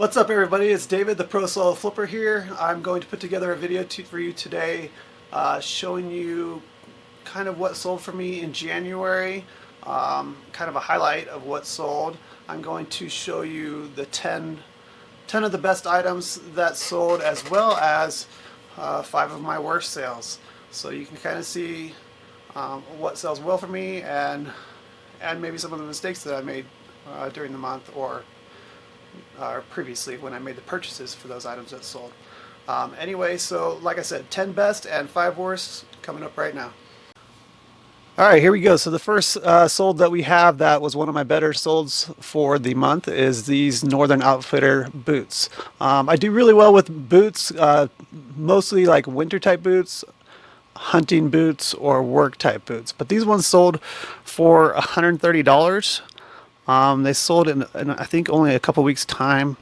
What's up everybody, it's David the ProSoloFlipper here. I'm going to put together a video for you today showing you kind of what sold for me in January, kind of a highlight of what sold. I'm going to show you the 10 of the best items that sold, as well as 5 of my worst sales. So you can kind of see what sells well for me and maybe some of the mistakes that I made during the month or previously when I made the purchases for those items that sold. Anyway, so like I said, 10 best and 5 worst coming up right now. Alright, here we go. So the first sold that we have that was one of my better solds for the month is these Northern Outfitter boots. I do really well with boots, mostly like winter type boots, hunting boots, or work type boots. But these ones sold for $130. They sold in I think only a couple weeks time.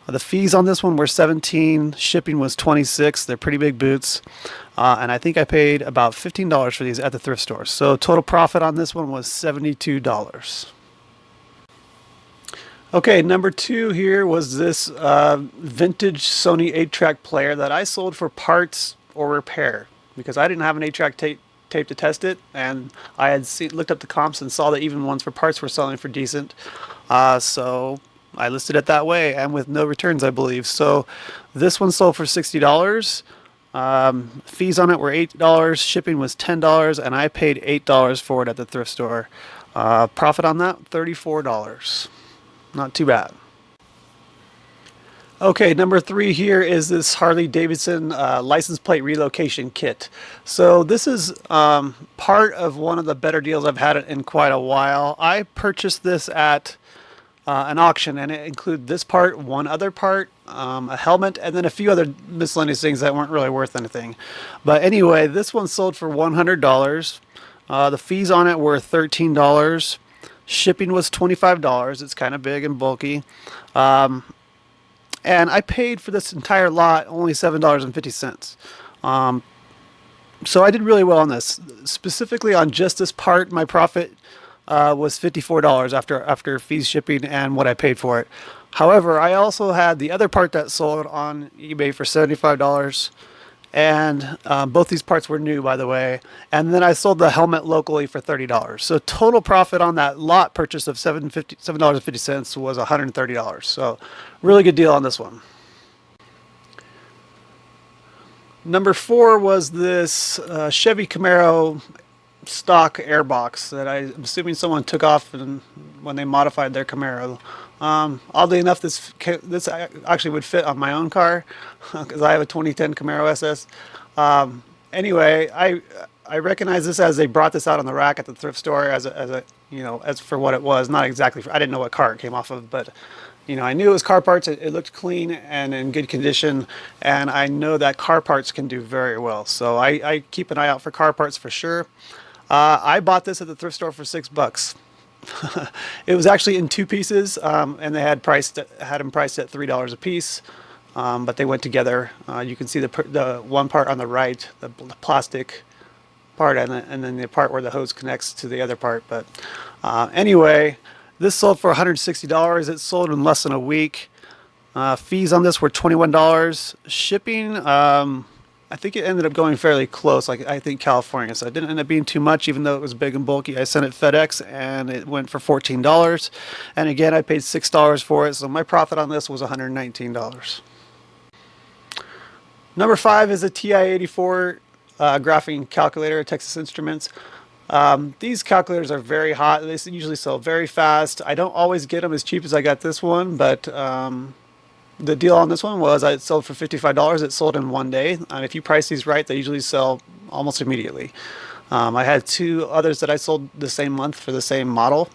The fees on this one were $17, shipping was $26. They're pretty big boots, and I think I paid about $15 for these at the thrift store. So total profit on this one was $72. Okay, number 2 here was this vintage Sony 8-track player that I sold for parts or repair because I didn't have an 8-track tape to test it, and I had looked up the comps and saw that even ones for parts were selling for decent, so I listed it that way and with no returns, I believe. So this one sold for $60. Fees on it were $8, shipping was $10, and I paid $8 for it at the thrift store. Profit on that, $34. Not too bad. Okay, number 3 here is this Harley Davidson license plate relocation kit. So this is part of one of the better deals I've had in quite a while. I purchased this at an auction, and it included this part, one other part, a helmet, and then a few other miscellaneous things that weren't really worth anything. But anyway, this one sold for $100. The fees on it were $13. Shipping was $25. It's kind of big and bulky. And I paid for this entire lot only $7.50. So I did really well on this. Specifically on just this part, my profit was $54 after fees, shipping, and what I paid for it. However, I also had the other part that sold on eBay for $75. And both these parts were new, by the way. And then I sold the helmet locally for $30. So total profit on that lot purchase of $7.50 was $130. So really good deal on this one. Number 4 was this Chevy Camaro stock airbox that I'm assuming someone took off when they modified their Camaro. Oddly enough, this actually would fit on my own car because I have a 2010 Camaro SS. Anyway, I recognize this as they brought this out on the rack at the thrift store as for what it was. Not exactly. I didn't know what car it came off of, but I knew it was car parts. It looked clean and in good condition, and I know that car parts can do very well. So I keep an eye out for car parts for sure. I bought this at the thrift store for $6. It was actually in 2 pieces, and they had them priced at $3 a piece, but they went together. You can see the one part on the right, the plastic part, and then the part where the hose connects to the other part. But anyway, this sold for $160. It sold in less than a week. Fees on this were $21. Shipping, I think it ended up going fairly close, like I think California, so it didn't end up being too much, even though it was big and bulky. I sent it FedEx, and it went for $14. And again, I paid $6 for it, so my profit on this was $119. Number 5 is a TI-84 graphing calculator, Texas Instruments. These calculators are very hot. They usually sell very fast. I don't always get them as cheap as I got this one, but the deal on this one was it sold for $55. It sold in 1 day. And if you price these right, they usually sell almost immediately. I had 2 others that I sold the same month for the same model,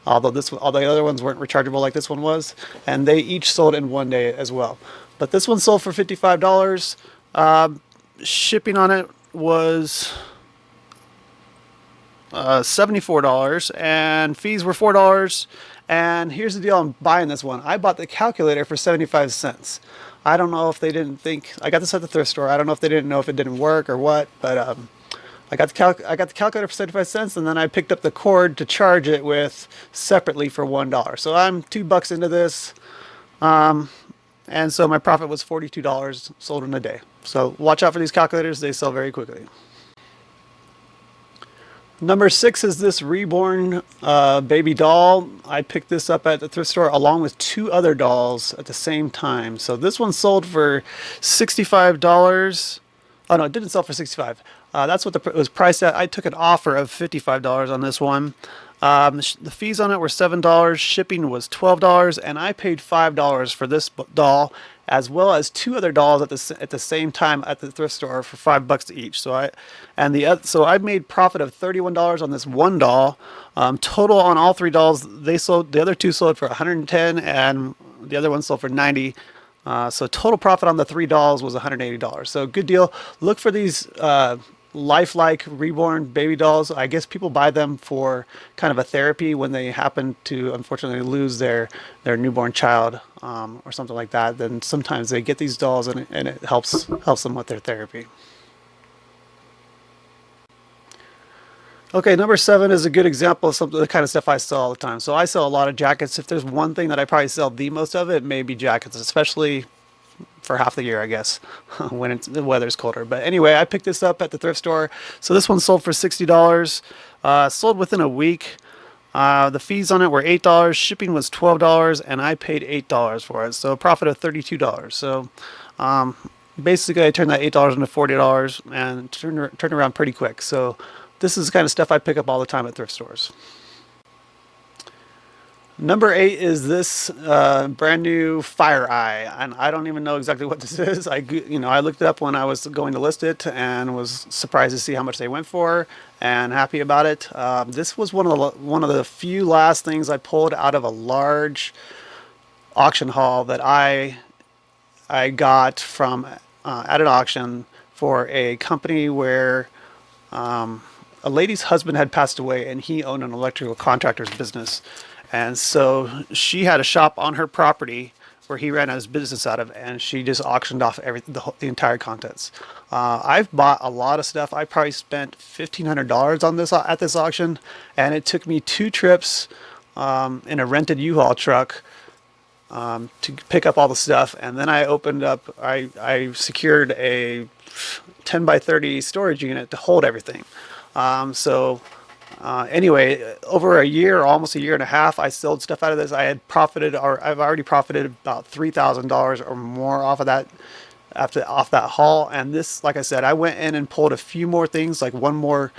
although all the other ones weren't rechargeable like this one was, and they each sold in 1 day as well. But this one sold for $55. Shipping on it was $74, and fees were $4. And here's the deal on buying this one. I bought the calculator for 75 cents. I don't know if they didn't think, I got this at the thrift store. I don't know if they didn't know if it didn't work or what, but I got the calculator for 75 cents, and then I picked up the cord to charge it with separately for $1. So I'm $2 into this. and so my profit was $42 sold in a day. So watch out for these calculators, they sell very quickly. Number 6 is this reborn baby doll. I picked this up at the thrift store along with 2 other dolls at the same time. So this one sold for $65. Oh no, it didn't sell for $65. That's what it was priced at. I took an offer of $55 on this one. The fees on it were $7. Shipping was $12, and I paid $5 for this doll, as well as 2 other dolls at the same time at the thrift store for $5 each. So I made profit of $31 on this one doll. Total on all 3 dolls, the other 2 sold for $110, and the other one sold for $90. So total profit on the 3 dolls was $180. So good deal. Look for these lifelike reborn baby dolls. I guess people buy them for kind of a therapy when they happen to unfortunately lose their newborn child or something like that. Then sometimes they get these dolls, and it helps them with their therapy. Okay, number 7 is a good example of some of the kind of stuff I sell all the time. So I sell a lot of jackets. If there's one thing that I probably sell the most of, it may be jackets, especially for half the year, I guess, when the weather's colder. But anyway, I picked this up at the thrift store. So this one sold for $60. Sold within a week. The fees on it were $8. Shipping was $12, and I paid $8 for it. So a profit of $32. So basically, I turned that $8 into $40 and turned around pretty quick. So this is the kind of stuff I pick up all the time at thrift stores. Number 8 is this brand new Fire Eye, and I don't even know exactly what this is. I looked it up when I was going to list it and was surprised to see how much they went for, and happy about it. This was one of the few last things I pulled out of a large auction haul that I got from at an auction for a company where a lady's husband had passed away, and he owned an electrical contractor's business. And so she had a shop on her property where he ran his business out of, and she just auctioned off everything, the entire contents. I've bought a lot of stuff. I probably spent $1,500 on this at this auction, and it took me 2 trips in a rented U-Haul truck to pick up all the stuff. And then I secured a 10 by 30 storage unit to hold everything. Anyway, over a year, almost a year and a half, I sold stuff out of this. I've already profited about $3,000 or more off of that, off that haul. And this, like I said, I went in and pulled a few more things, like one more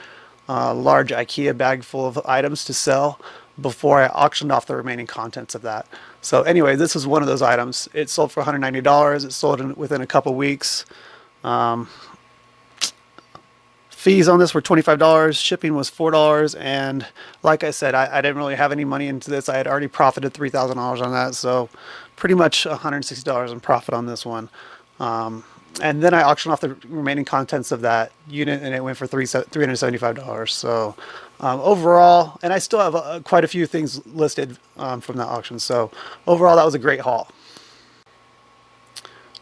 large IKEA bag full of items to sell before I auctioned off the remaining contents of that. So anyway, this was one of those items. It sold for $190. It sold within a couple weeks. Fees on this were $25. Shipping was $4. And like I said, I didn't really have any money into this. I had already profited $3,000 on that. So pretty much $160 in profit on this one. And then I auctioned off the remaining contents of that unit, and it went for $375. So overall, and I still have quite a few things listed from that auction. So overall, that was a great haul.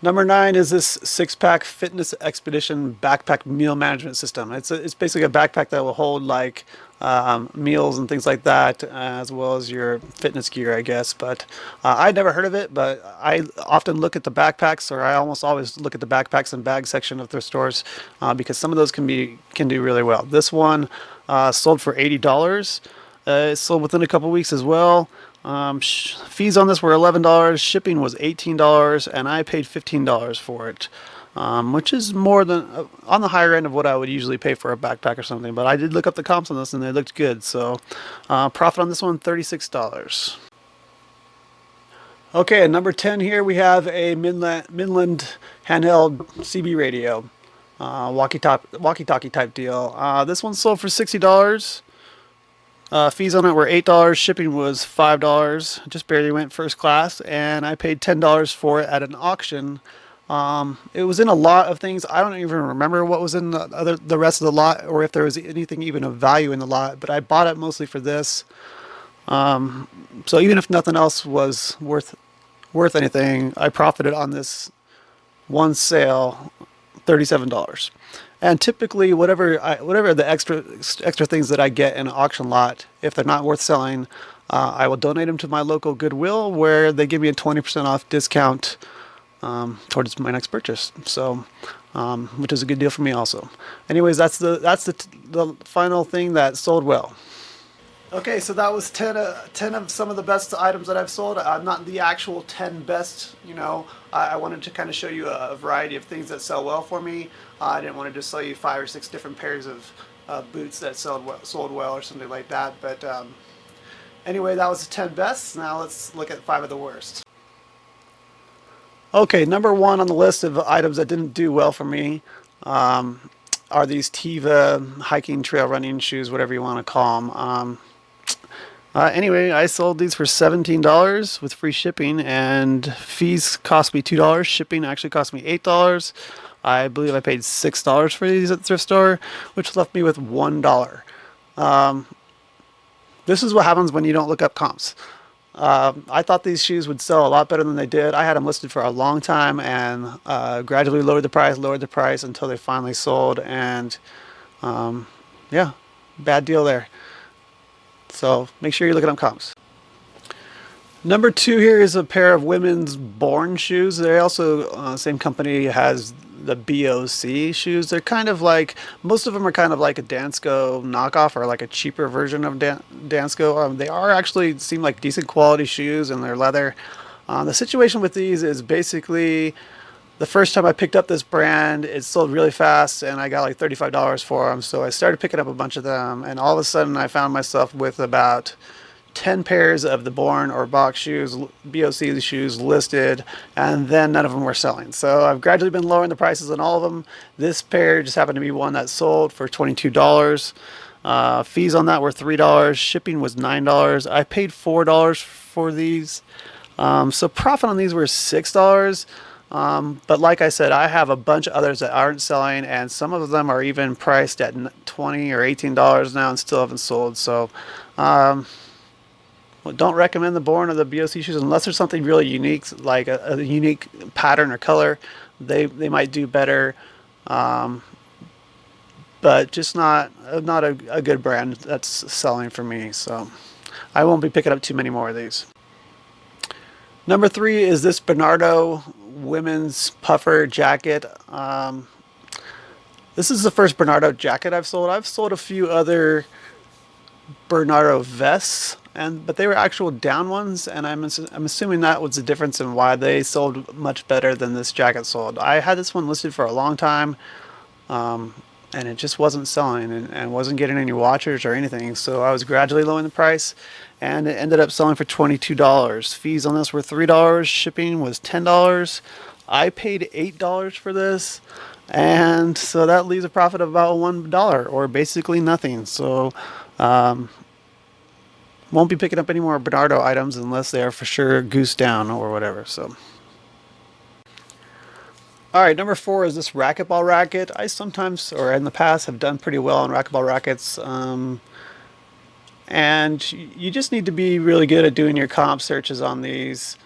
Number 9 is this 6-pack Fitness Expedition backpack meal management system. It's basically a backpack that will hold like meals and things like that, as well as your fitness gear, I guess. But I'd never heard of it, but I often look at the backpacks, or I almost always look at the backpacks and bags section of their stores because some of those can do really well. This one sold for $80. It sold within a couple weeks as well. Fees on this were $11. Shipping was $18, and I paid $15 for it, which is more than on the higher end of what I would usually pay for a backpack or something. But I did look up the comps on this, and they looked good. So profit on this one, $36. Okay, at number 10 here we have a Midland handheld CB radio, walkie-talkie type deal. This one sold for $60. Fees on it were $8. Shipping was $5. Just barely went first class, and I paid $10 for it at an auction. It was in a lot of things. I don't even remember what was in the rest of the lot, or if there was anything even of value in the lot. But I bought it mostly for this. So even if nothing else was worth anything, I profited on this one sale, $37. And typically, whatever the extra things that I get in an auction lot, if they're not worth selling, I will donate them to my local Goodwill, where they give me a 20% off discount towards my next purchase. So, which is a good deal for me also. Anyways, that's the final thing that sold well. Okay, so that was 10 of some of the best items that I've sold. Not the actual 10 best, you know. I wanted to kind of show you a variety of things that sell well for me. I didn't want to just sell you 5 or 6 different pairs of boots that sold well or something like that. But anyway, that was the 10 best. Now let's look at 5 of the worst. Okay, number 1 on the list of items that didn't do well for me are these Teva hiking, trail running shoes, whatever you want to call them. Anyway, I sold these for $17 with free shipping, and fees cost me $2. Shipping actually cost me $8. I believe I paid $6 for these at the thrift store, which left me with $1. This is what happens when you don't look up comps. I thought these shoes would sell a lot better than they did. I had them listed for a long time and gradually lowered the price until they finally sold. And yeah, bad deal there. So make sure you're looking up comps. Number 2 here is a pair of women's Born shoes. They also, same company has the BOC shoes. They're kind of like, most of them are kind of like a Dansko knockoff or like a cheaper version of Dansko. They are actually seem like decent quality shoes, and they're leather. The situation with these is basically the first time I picked up this brand, it sold really fast and I got like $35 for them. So I started picking up a bunch of them, and all of a sudden I found myself with about 10 pairs of the Born or box shoes, BOC shoes listed, and then none of them were selling. So I've gradually been lowering the prices on all of them. This pair just happened to be one that sold for $22. Fees on that were $3. Shipping was $9. I paid $4 for these. So profit on these were $6. But like I said, I have a bunch of others that aren't selling, and some of them are even priced at $20 or $18 now and still haven't sold. So don't recommend the Born or the BOC shoes unless there's something really unique, like a unique pattern or color. They might do better, but just not a good brand that's selling for me. So I won't be picking up too many more of these. Number 3 is this Bernardo women's puffer jacket. This is the first Bernardo jacket I've sold. I've sold a few other Bernardo vests, but they were actual down ones, and I'm assuming that was the difference in why they sold much better than this jacket sold. I had this one listed for a long time, and it just wasn't selling and wasn't getting any watchers or anything. So I was gradually lowering the price, and it ended up selling for $22. Fees on this were $3. Shipping was $10. I paid $8 for this, and so that leaves a profit of about $1 or basically nothing. So won't be picking up any more Bernardo items unless they are for sure goose down or whatever. So alright, number 4 is this racquetball racket. I sometimes, or in the past, have done pretty well on racquetball rackets. And you just need to be really good at doing your comp searches on these,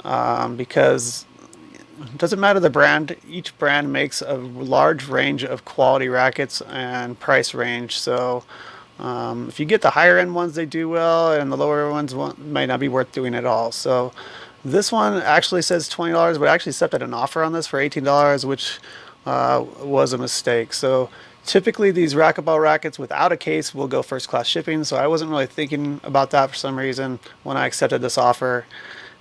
because it doesn't matter the brand. Each brand makes a large range of quality rackets and price range. So if you get the higher end ones, they do well, and the lower ones might not be worth doing at all. So this one actually says $20, but I actually accepted an offer on this for $18, which was a mistake. So typically these racquetball rackets without a case will go first class shipping, so I wasn't really thinking about that for some reason when I accepted this offer.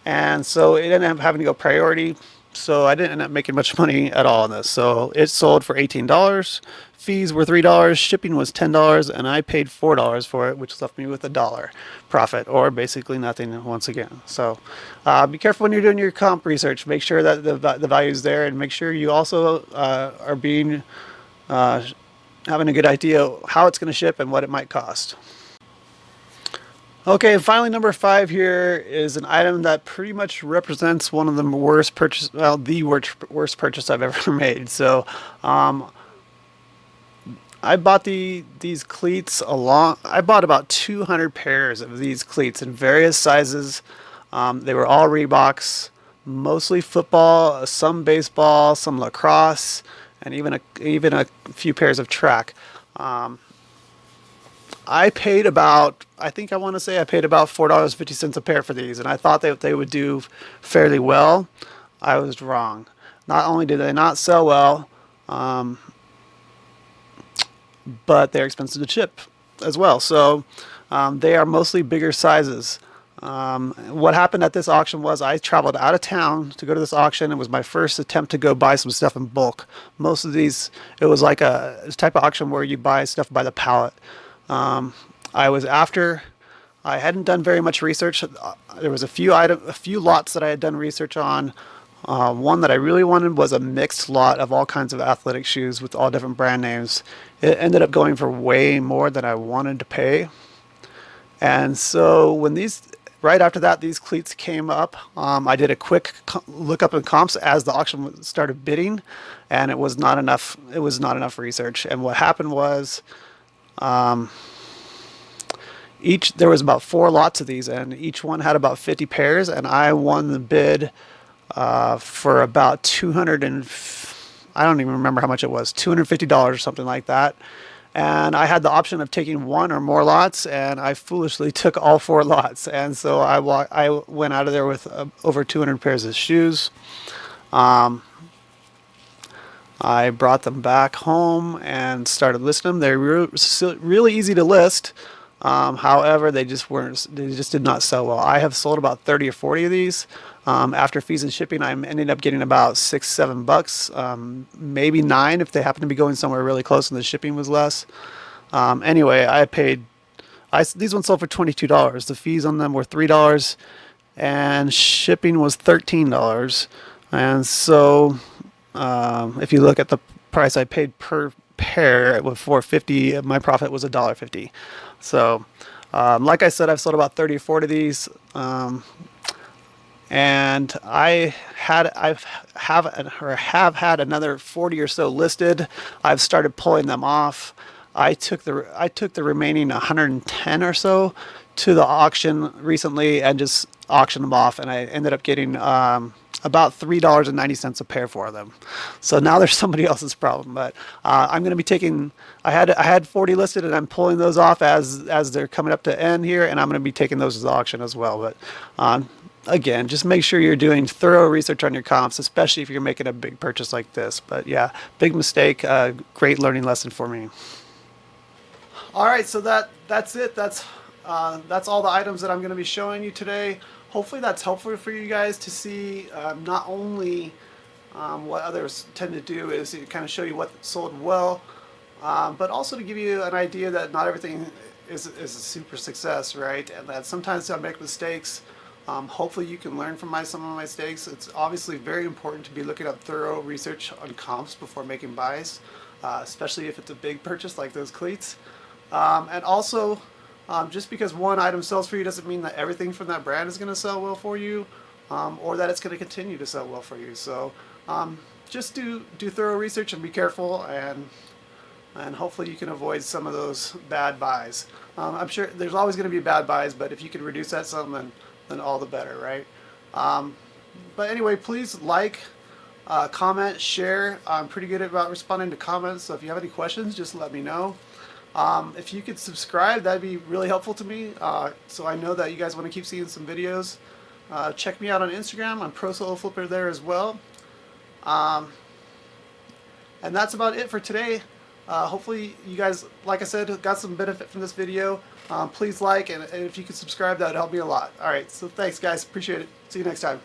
And so it ended up having to go priority, so I didn't end up making much money at all on this. So it sold for $18. Fees were $3, shipping was $10, and I paid $4 for it, which left me with $1 profit, or basically nothing once again. So be careful when you're doing your comp research. Make sure that the value is there, and make sure you also are being having a good idea how it's going to ship and what it might cost. Okay, and finally, number 5 here is an item that pretty much represents one of the worst purchase, well, the worst purchase I've ever made. So I bought these cleats I bought about 200 pairs of these cleats in various sizes. They were all Reeboks, mostly football, some baseball, some lacrosse, and even a few pairs of track. I paid about, I want to say I paid about $4.50 a pair for these, and I thought that they would do fairly well. I was wrong. Not only did they not sell well, um, but they're expensive to ship as well. So they are mostly bigger sizes. What happened at this auction was I traveled out of town to go to this auction. It was my first attempt to go buy some stuff in bulk. Most of these, it was like a type of auction where you buy stuff by the pallet. I was after, I hadn't done very much research. There was a few lots that I had done research on. One that I really wanted was a mixed lot of all kinds of athletic shoes with all different brand names. It ended up going for way more than I wanted to pay. And so when right after that, these cleats came up, I did a quick look up in comps as the auction started bidding, and it was not enough. It was not enough research. And what happened was, there was about 4 lots of these, and each one had about 50 pairs, and I won the bid for about 200 and I don't even remember how much it was, $250 or something like that. And I had the option of taking 1 or more lots, and I foolishly took all 4 lots. And so I went out of there with over 200 pairs of shoes. I brought them back home and started listing them. They're really easy to list. However, they just did not sell well. I have sold about 30 or 40 of these. After fees and shipping, I'm ending up getting about $6-7, maybe 9 if they happen to be going somewhere really close and the shipping was less. Anyway, these ones sold for $22. The fees on them were $3 and shipping was $13. And so, if you look at the price I paid per pair with $4.50, my profit was $1.50. So, like I said, I've sold about 30 or 40 of these. And I have had another 40 or so listed. I've started pulling them off. I took the remaining 110 or so to the auction recently and just auctioned them off, and I ended up getting about $3.90 a pair for them. So now there's somebody else's problem, but I'm going to be taking. I had 40 listed, and I'm pulling those off as they're coming up to end here, and I'm going to be taking those to the auction as well. But again, just make sure you're doing thorough research on your comps, especially if you're making a big purchase like this. But yeah, big mistake. Great learning lesson for me. All right, so that's it. That's all the items that I'm going to be showing you today. Hopefully that's helpful for you guys to see not only what others tend to do is to kind of show you what sold well, but also to give you an idea that not everything is a super success, right? And that sometimes I make mistakes. Hopefully you can learn from some of my mistakes. It's obviously very important to be looking up thorough research on comps before making buys, especially if it's a big purchase like those cleats. And also, just because one item sells for you doesn't mean that everything from that brand is going to sell well for you, or that it's going to continue to sell well for you. So just do thorough research and be careful, and hopefully you can avoid some of those bad buys. I'm sure there's always going to be bad buys, but if you can reduce that some, then all the better, right? But anyway, please like, comment, share. I'm pretty good about responding to comments, so if you have any questions, just let me know. If you could subscribe, that'd be really helpful to me, so I know that you guys want to keep seeing some videos. Check me out on Instagram. I'm ProSoloFlipper there as well. And that's about it for today. Hopefully you guys, like I said, got some benefit from this video. Please like, and if you could subscribe, that would help me a lot. Alright, so thanks guys, appreciate it. See you next time.